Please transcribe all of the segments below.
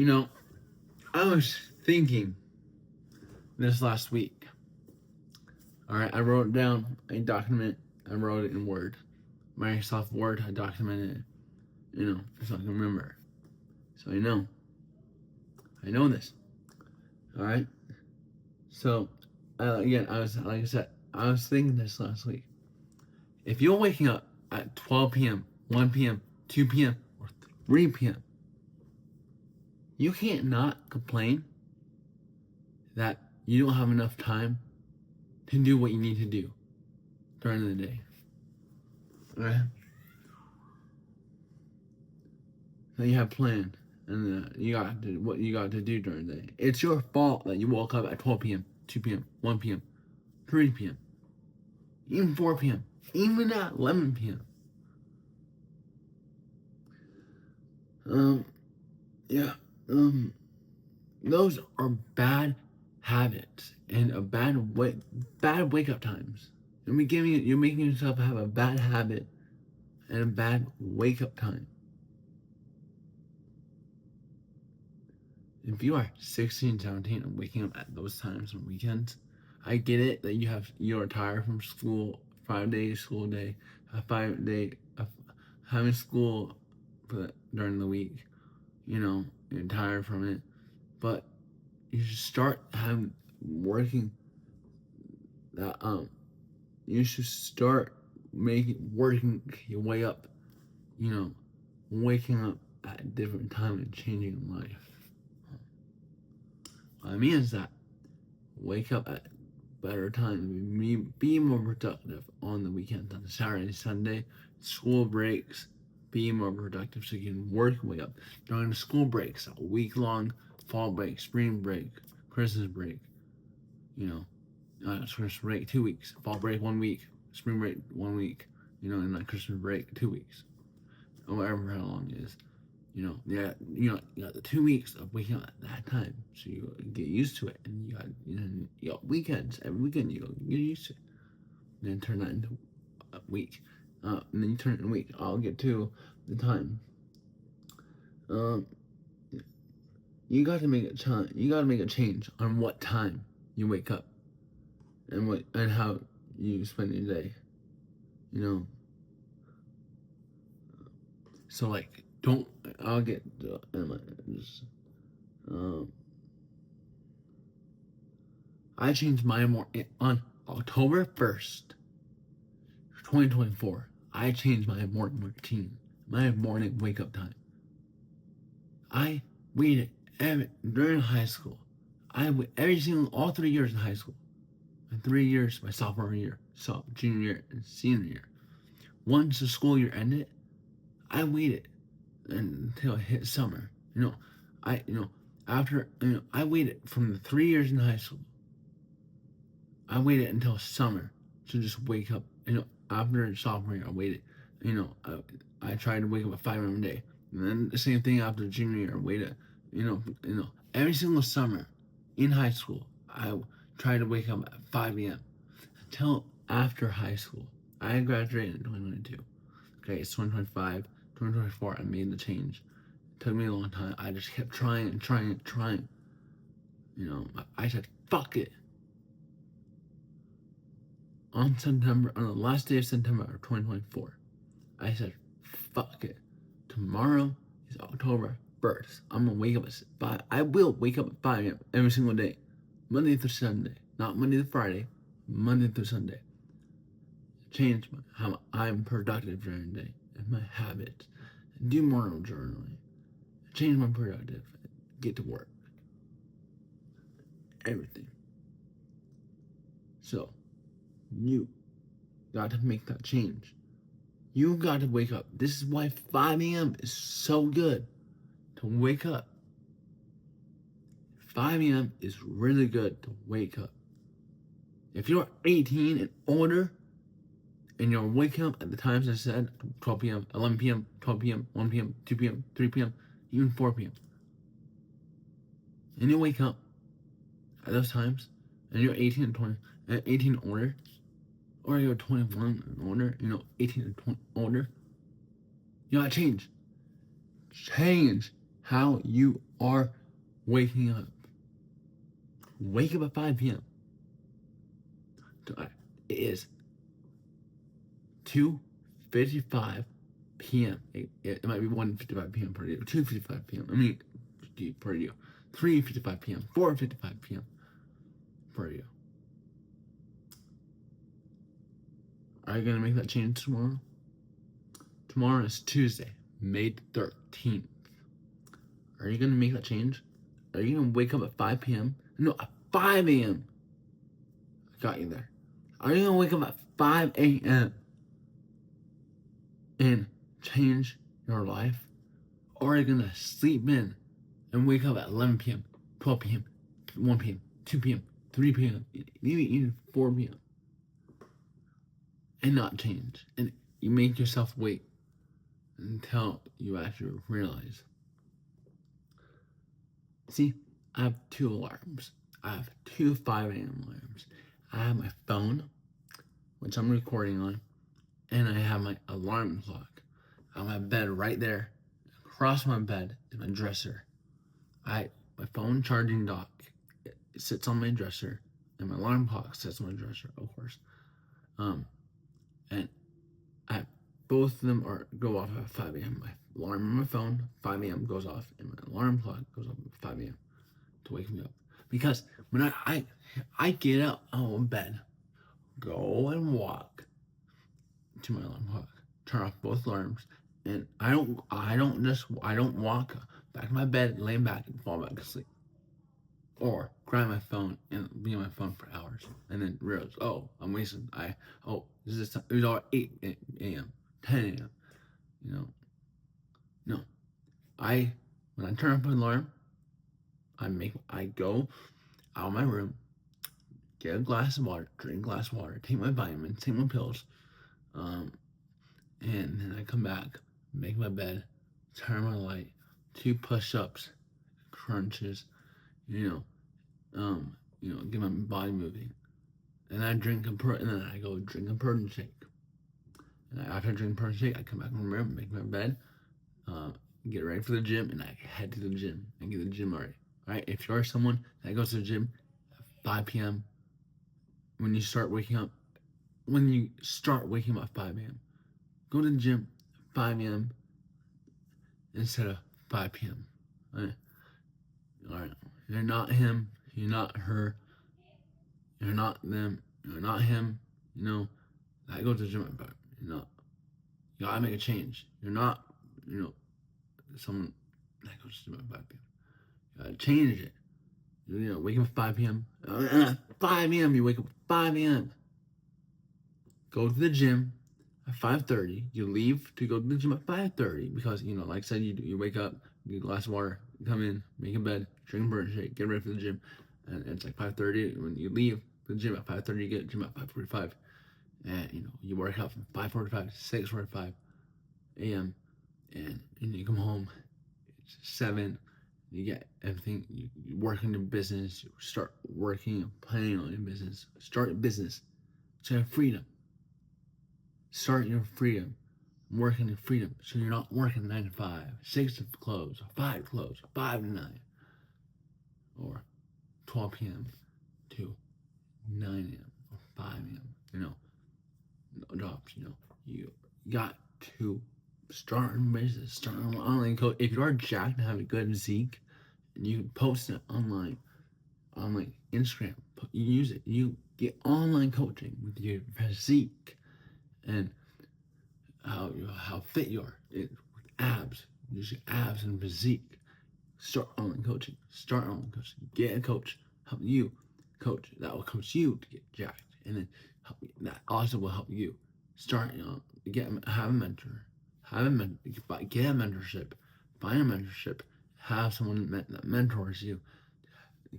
You know, I was thinking this last week. All right, I wrote down a document. I wrote it in Word, Microsoft Word. I documented it. So I can remember. So I know this. All right. So again, I was like I said, I was thinking this last week. If you're waking up at 12 p.m., 1 p.m., 2 p.m., or 3 p.m., you can't not complain that you don't have enough time to do what you need to do during the day. Right? So you have planned, and you got to, what you got to do during the day. It's your fault that you woke up at 12 p.m., 2 p.m., 1 p.m., 3 p.m., even 4 p.m., even at 11 p.m. Yeah, those are bad habits and a bad wake up times. You're making yourself have a bad habit and a bad wake up time. If you are 16, 17 and waking up at those times on weekends, I get it that you're tired from school, 5 days school day, a 5 day having school during the week. You're tired from it, but you should start working that you should start working your way up, waking up at a different time and changing life. What I mean is that wake up at better time, be more productive on the weekends, on Saturday, Sunday, school breaks, be more productive so you can work your way up. During the school breaks, a week long fall break, spring break, Christmas break, Christmas break 2 weeks, fall break 1 week, spring break 1 week, and like Christmas break 2 weeks, or whatever how long it is. You got the 2 weeks of waking up at that time, so you get used to it, and you got weekends. Every weekend you get used to it, and then turn that into a week, and then you turn it in a week. I'll get to the time. You got to make a change. You got to make a change on what time you wake up, and how you spend your day. So like, don't. I'll get. I changed my on October 1st, 2024. I changed my morning routine, my morning wake up time. I waited during high school. All 3 years in high school. My 3 years, my sophomore year, junior year, and senior year. Once the school year ended, I waited until it hit summer. I waited from the 3 years in high school. I waited until summer to just wake up. After sophomore year, I waited. I tried to wake up at 5 a.m. a day. And then the same thing after junior year, I waited. Every single summer in high school, I tried to wake up at 5 a.m. until after high school. I graduated in 2022. Okay, it's 2025, 2024. I made the change. It took me a long time. I just kept trying and trying and trying. I said, fuck it. On the last day of September of 2024, I said, fuck it. Tomorrow is October 1st. I'm gonna wake up at 5. I will wake up at 5 a.m. every single day. Monday through Sunday. Not Monday to Friday. Monday through Sunday. Change how I'm productive during the day and my habits. Do more journaling. Change my productive. Get to work. Everything. So, you got to make that change. You got to wake up. This is why 5 a.m. is so good to wake up. 5 a.m. is really good to wake up. If you're 18 and older and you're waking up at the times I said, 12 p.m., 11 p.m., 12 p.m., 1 p.m., 2 p.m., 3 p.m., even 4 p.m., and you wake up at those times, and you're 18 and 20, 18 and older, or you're 21 and older, 18 and 20 older, you gotta change. Change how you are waking up. Wake up at 5 p.m. It is 2:55 p.m. It might be 1:55 p.m. per you, 2:55 p.m. I mean, per you, 3:55 p.m., 4:55 p.m. per you. Are you gonna make that change tomorrow? Tomorrow is Tuesday, May 13th. Are you gonna make that change? Are you gonna wake up at 5 p.m.? No, at 5 a.m. I got you there. Are you gonna wake up at 5 a.m. and change your life? Or are you gonna sleep in and wake up at 11 p.m., 12 p.m., 1 p.m., 2 p.m., 3 p.m., maybe even 4 p.m. and not change? And you make yourself wait until you actually realize. See, I have 2 alarms. I have 2 5 a.m. alarms. I have my phone, which I'm recording on, and I have my alarm clock on my bed right there. Across my bed is my dresser. My phone charging dock, it sits on my dresser, and my alarm clock sits on my dresser, of course. And both of them go off at 5 a.m. My alarm on my phone, 5 a.m. goes off, and my alarm clock goes off at 5 a.m. to wake me up. Because when I get up out of bed, go and walk to my alarm clock, turn off both alarms, and I don't walk back to my bed, lay back, and fall back asleep, or grab my phone and be on my phone for hours, and then realize, oh, I'm wasting. This is it was all 8 a.m., 10 a.m. You know, no. When I turn off my alarm, I go out of my room, get a glass of water, drink a glass of water, take my vitamins, take my pills, and then I come back, make my bed, turn my light, 2 push-ups, crunches, get my body moving, and I go drink a protein shake. And after I drink a protein shake, I come back in my room, make my bed, get ready for the gym, and I head to the gym and get the gym ready. Right? If you're someone that goes to the gym at 5 p.m., when you start waking up at 5 a.m., go to the gym at 5 a.m. instead of 5 p.m. Right? All right. You're not him. You're not her. You're not them. You're not him. I go to the gym at 5. You're not. You gotta make a change. You're not, someone that goes to the gym at 5 p.m. You gotta change it. Wake up at 5 p.m. 5 a.m. You wake up at 5 a.m. Go to the gym at 5:30. You leave to go to the gym at 5:30 because, like I said, you wake up, get a glass of water, come in, make a bed, drink a protein shake, get ready for the gym. And it's like 5:30. When you leave the gym at 5:30, you get to the gym at 5:45. And, you work out from 5:45 to 6:45 a.m. And you come home, it's 7. You get everything, you work on your business, you start working and planning on your business. Start your business. So you have freedom. Start your freedom. Working in freedom. So you're not working 9 to 5, 6 to close, 5 to close, 5 to 9, or 12 p.m. to 9 a.m. or 5 a.m. No jobs. You got to start a business, start an online coach. If you are jacked and have a good physique, and you can post it online, on like Instagram, you use it. You get online coaching with your physique and how fit you are. Abs, use your abs and physique. Start online coaching. Get a coach. Help you coach. That will coach you to get jacked, and then that also will help you start. Have a mentor. Get a mentorship. Find a mentorship. Have someone that mentors you.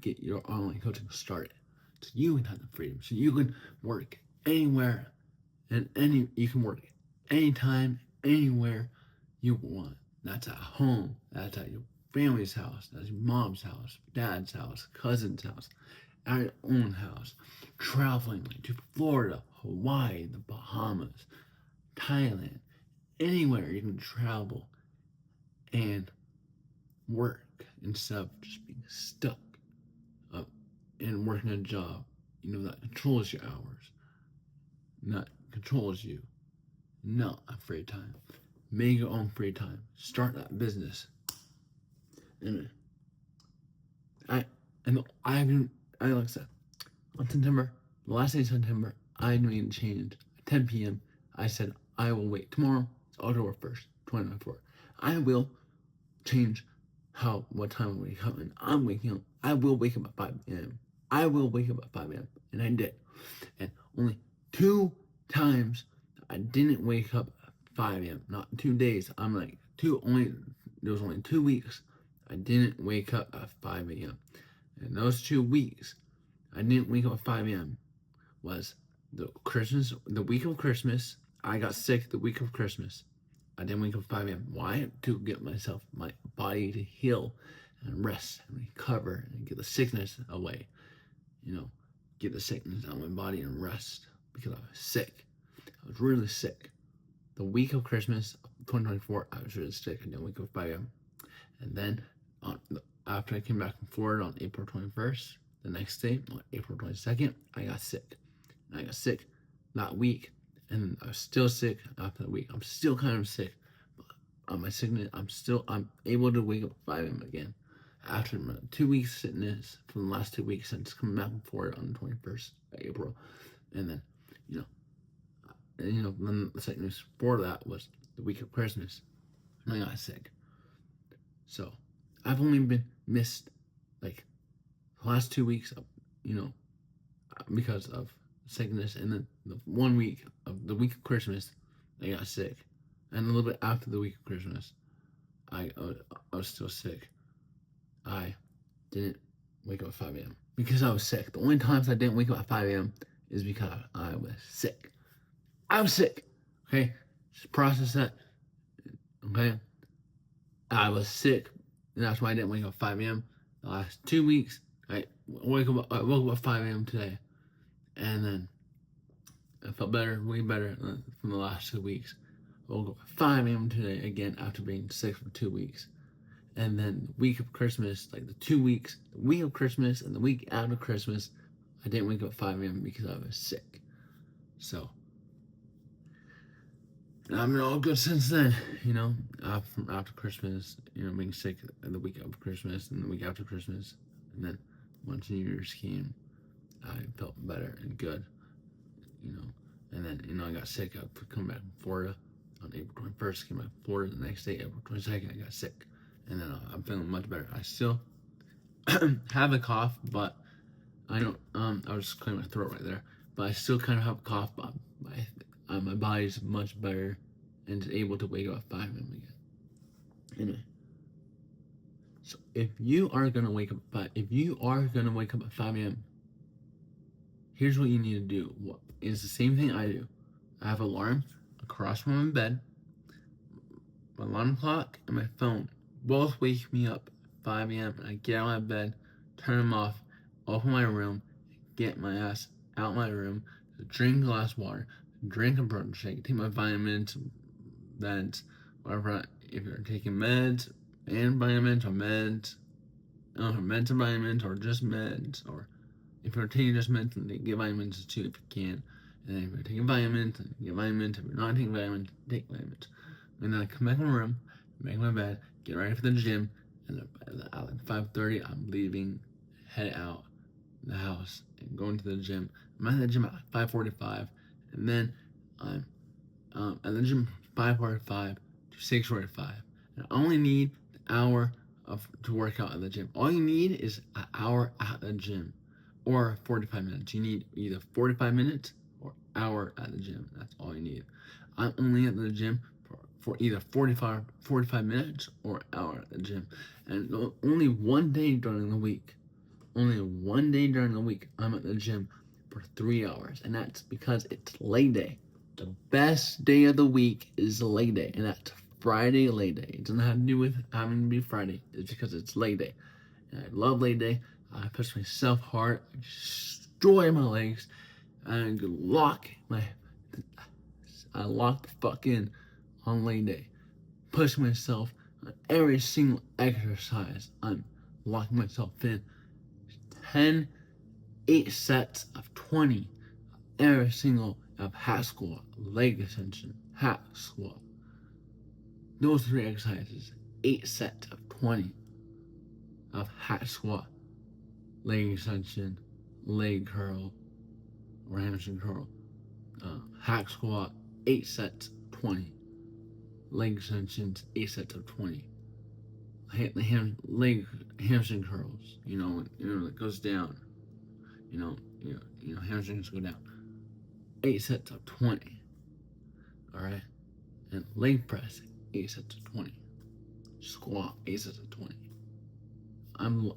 Get your online coaching started, so you can have the freedom. So you can work anywhere, and you can work anytime, anywhere you want. That's at home. That's at your family's house. That's your mom's house, dad's house, cousin's house, at your own house. Traveling to Florida, Hawaii, the Bahamas, Thailand, anywhere you can travel and work instead of just being stuck up and working a job, that controls your hours, not controls you, not a free time. Make your own free time. Start that business. And I like I said, on September, the last day of September, I made a change. At 10 p.m., I said, I will wait. Tomorrow, it's October 1st, 2024. I will change what time I wake up. And I'm waking up. I will wake up at 5 a.m. I will wake up at 5 a.m. And I did. And only 2 times I didn't wake up at 5 a.m. Not 2 days. I'm like, there was only 2 weeks I didn't wake up at 5 a.m. And those 2 weeks I didn't wake up at 5 a.m. was the week of Christmas. I got sick the week of Christmas. I didn't wake up at 5 a.m. Why? To get my body to heal and rest and recover and get the sickness away. Get the sickness out of my body and rest because I was sick. I was really sick. The week of Christmas of 2024, I was really sick. I didn't wake up at 5 a.m. And then after I came back from Florida on April 21st, the next day, on April 22nd, I got sick. And I got sick that week, and I was still sick after the week. I'm still kind of sick. But on my sickness, I'm able to wake up at 5 a.m. again. After my 2 weeks sickness from the last 2 weeks since coming back from Florida on the 21st of April. And then, then the sickness before that was the week of Christmas. And I got sick. So I've only been missed like the last 2 weeks, because of sickness, and then the 1 week of the week of Christmas, I got sick, and a little bit after the week of Christmas, I was still sick. I didn't wake up at 5 a.m. because I was sick. The only times I didn't wake up at 5 a.m. is because I was sick. I was sick. Okay, just process that. Okay. I was sick, and that's why I didn't wake up at 5 a.m. The last 2 weeks, I woke up at 5 a.m. today, and then I felt better, way better from the last 2 weeks. I woke up at 5 a.m. today again after being sick for 2 weeks, and then the week of Christmas, like the 2 weeks, the week of Christmas and the week after Christmas, I didn't wake up at 5 a.m. because I was sick. So. And I've been all good since then, after Christmas, being sick the week of Christmas and the week after Christmas. And then once New Year's came, I felt better and good, And then, I got sick. I come back from Florida on April 21st, came back from Florida. The next day, April 22nd, I got sick. And then I'm feeling much better. I still have a cough, but I don't, I was just clearing my throat right there. But I still kind of have a cough, but my body's much better and is able to wake up at 5 a.m. again. Anyway, so if you are gonna wake up at 5 a.m., here's what you need to do. It's the same thing I do. I have an alarm across from my bed. My alarm clock and my phone both wake me up at 5 a.m. and I get out of my bed, turn them off, open my room, get my ass out my room, drink a glass of water, drink a protein shake, take my vitamins, meds, whatever. If you're taking meds and vitamins or meds, meds and vitamins, or just meds, or if you're taking just meds, then get vitamins too if you can. And then if you're taking vitamins, then get vitamins. If you're not taking vitamins, take vitamins. And then I come back in my room, make my bed, get ready for the gym, and at 5:30, I'm leaving, head out the house, and going to the gym. I'm at the gym at 5:45, and then I'm at the gym 5:45 to 6:45. And I only need an hour to work out at the gym. All you need is an hour at the gym, or 45 minutes. You need either 45 minutes or hour at the gym. That's all you need. I'm only at the gym for either 45 minutes or an hour at the gym. And only one day during the week, I'm at the gym for 3 hours. And that's because it's leg day. The best day of the week is leg day. And that's Friday leg day. It doesn't have to do with having to be Friday. It's because it's leg day. And I love leg day. I push myself hard. I destroy my legs. I lock the fuck in on leg day. Push myself On every single exercise, I'm locking myself in. 10, 8 sets of 20. Every single of half squat, leg extension, half squat. Those 3 exercises, 8 sets of 20 of half squat, leg extension, leg curl, or hamstring curl, hack squat, 8 sets, 20. Leg extensions, 8 sets of 20. Leg hamstring curls, it goes down. Hamstrings go down. 8 sets of 20. All right, and leg press, 8 sets of 20. Squat, 8 sets of 20.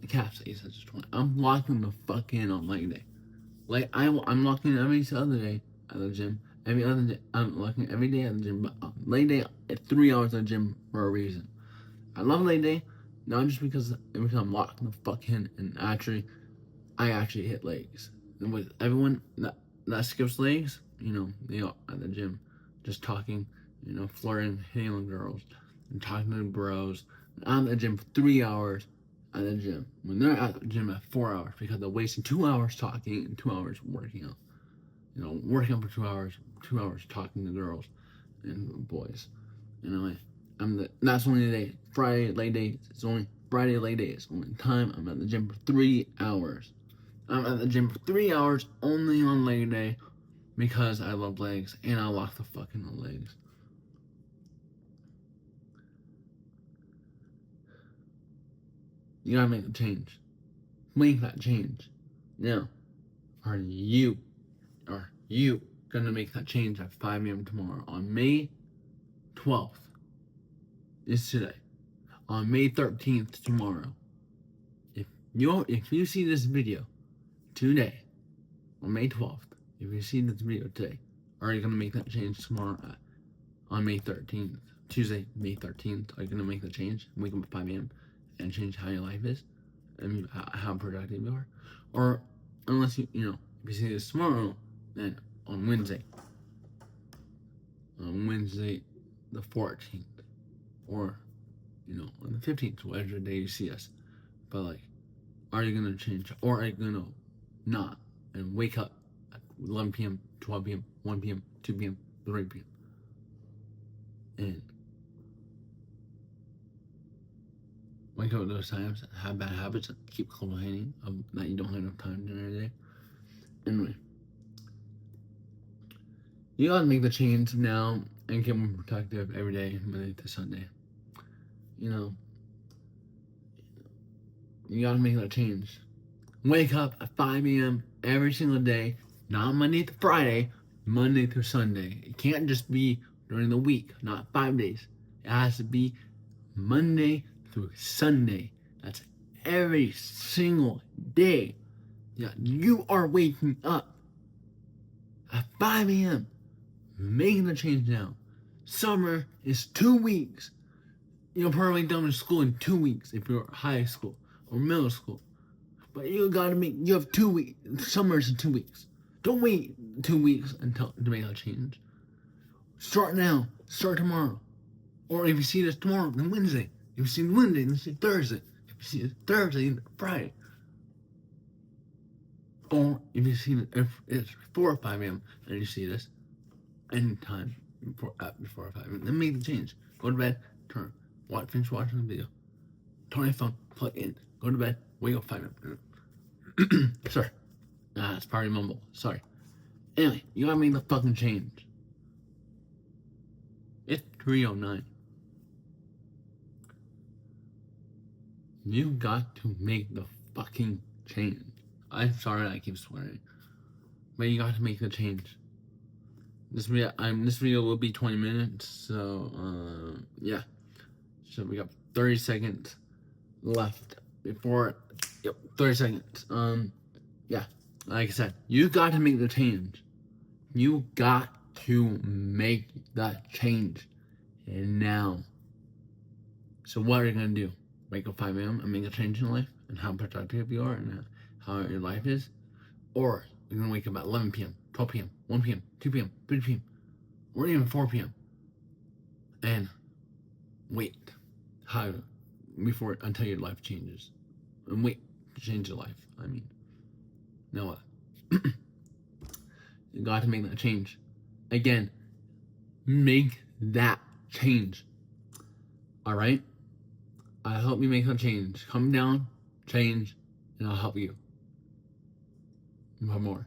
Calves, 8 sets of 20. I'm locking the fuck in on leg day. I'm locking every other day at the gym. Every other day, I'm locking every day at the gym. But leg day, it's 3 hours at the gym for a reason. I love leg day, not just because I'm locking the fuck in, and I actually hit legs. And with everyone that skips legs, they are at the gym, just talking, flirting, hitting on girls, and talking to bros. I'm at the gym for 3 hours. At the gym, when they're at the gym at 4 hours, because they're wasting 2 hours talking and 2 hours working out. Working out for 2 hours, 2 hours talking to girls and boys. That's only the day. Friday leg day. It's only Friday leg day. It's only time I'm at the gym for 3 hours. I'm at the gym for 3 hours only on leg day because I love legs and I lock the fucking legs. You gotta make a change. Make that change. Now, are you gonna make that change at 5 a.m. tomorrow on May 12th? Is today. On May 13th tomorrow. If you see this video today, on May 12th, if you see this video today, are you gonna make that change tomorrow on May 13th? Tuesday, May 13th, are you gonna make the change? Wake up at 5 a.m. and change how your life is and how productive you are? Or unless if you see this tomorrow, then on Wednesday the 14th, or on the 15th, whatever day you see us. But are you gonna change, or are you gonna not and wake up at 11 p.m., 12 p.m., 1 p.m., 2 p.m., 3 p.m. and wake up at those times, have bad habits, and keep complaining that you don't have enough time during the day? Anyway, you gotta make the change now and get more productive every day, Monday to Sunday. You gotta make that change. Wake up at 5 a.m. every single day, not Monday to Friday, Monday through Sunday. It can't just be during the week, not 5 days. It has to be Monday through Sunday. That's every single day. Yeah, you are waking up at 5 a.m. making the change now. Summer is 2 weeks. You're probably done with school in 2 weeks if you're high school or middle school. But you have 2 weeks. Summer's in 2 weeks. Don't wait 2 weeks to make that change. Start now. Start tomorrow. Or if you see this tomorrow, then Wednesday. If you see Monday, then see Thursday. If you see it Thursday, then Friday. Or if you see it, if it's 4 or 5 a.m. and you see this anytime before 5 a.m., then make the change. Go to bed, finish watching the video. Turn your phone, plug in, go to bed, wake up 5 a.m. Sorry. It's probably mumble. Sorry. Anyway, you gotta make the fucking change. It's 3:09. You got to make the fucking change. I'm sorry I keep swearing, but you got to make the change. This video will be 20 minutes, so yeah. So we got 30 seconds left before. Yep, 30 seconds. Yeah. Like I said, you got to make the change. You got to make that change, and now. So what are you gonna do? Wake up 5 a.m. and make a change in life, and how productive you are, and how your life is? Or you're gonna wake up at 11 p.m., 12 p.m., 1 p.m., 2 p.m., 3 p.m., or even 4 p.m. and wait. how before until your life changes. And wait to change your life. I mean, now what? You got to make that change. Again, make that change. All right? I help you make that change. Come down, change, and I'll help you. More.